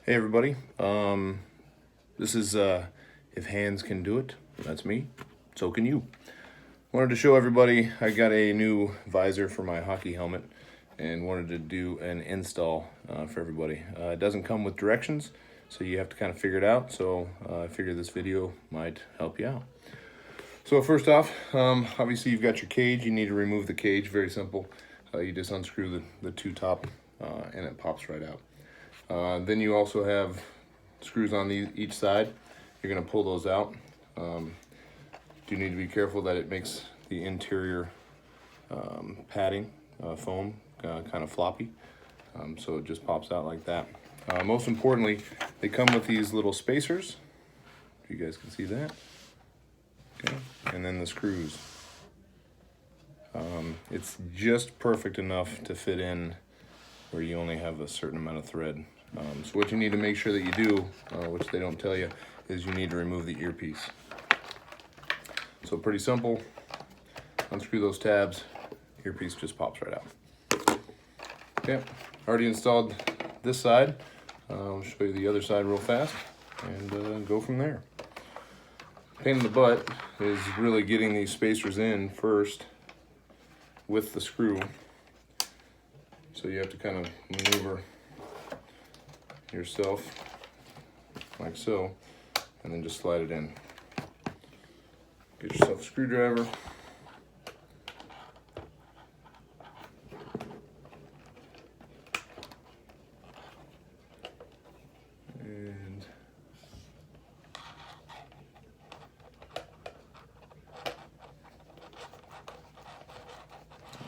Hey everybody, this is If Hands Can Do It, that's me, so can you. Wanted to show everybody I got a new visor for my hockey helmet and wanted to do an install for everybody. It doesn't come with directions, so you have to kind of figure it out, so I figured this video might help you out. So first off, obviously you've got your cage. You need to remove the cage, very simple. You just unscrew the two top and it pops right out. Then you also have screws on each side. You're going to pull those out. You need to be careful that it makes the interior padding, foam, kind of floppy. So it just pops out like that. Most importantly, they come with these little spacers. If you guys can see that. Okay. And then the screws. It's just perfect enough to fit in where you only have a certain amount of thread. So what you need to make sure that you do, which they don't tell you, is you need to remove the earpiece. So pretty simple. Unscrew those tabs, earpiece just pops right out. Okay, already installed this side. I'll show you the other side real fast and go from there. Pain in the butt is really getting these spacers in first with the screw. So you have to kind of maneuver yourself like so, and then just slide it in. Get yourself a screwdriver. And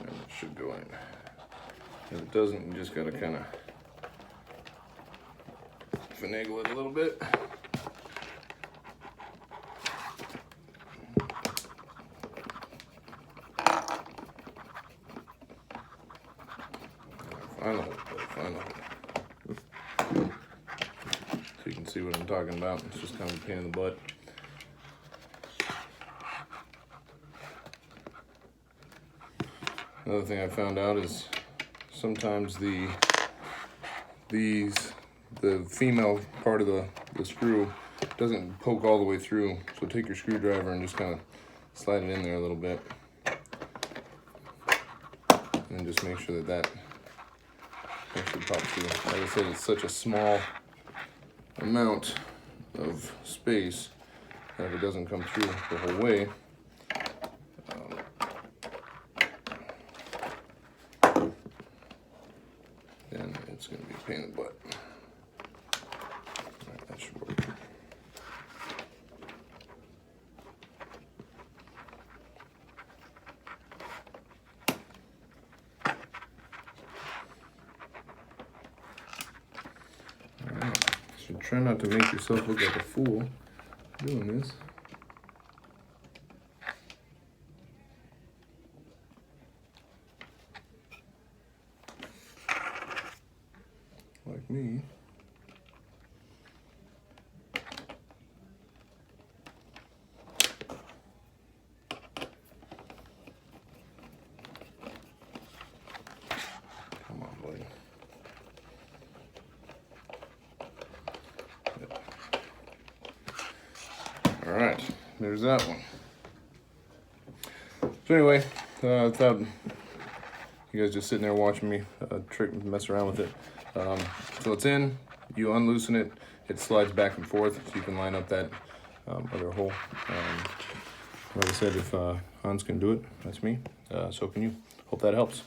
it should go in. If it doesn't, you just gotta kind of finagle it a little bit. Final. So you can see what I'm talking about. It's just kind of a pain in the butt. Another thing I found out is sometimes the female part of the screw doesn't poke all the way through. So take your screwdriver and just kind of slide it in there a little bit. And just make sure that actually pops through. Like I said, it's such a small amount of space that if it doesn't come through the whole way, then it's going to be a pain in the butt. Alright, that should work. Alright, so try not to make yourself look like a fool doing this. Like me. Come on, buddy. Yep. All right, there's that one. So anyway, without you guys just sitting there watching me mess around with it. So it's in, you unloosen it, it slides back and forth so you can line up that other hole. Like I said, if Hans can do it, that's me, so can you. Hope that helps.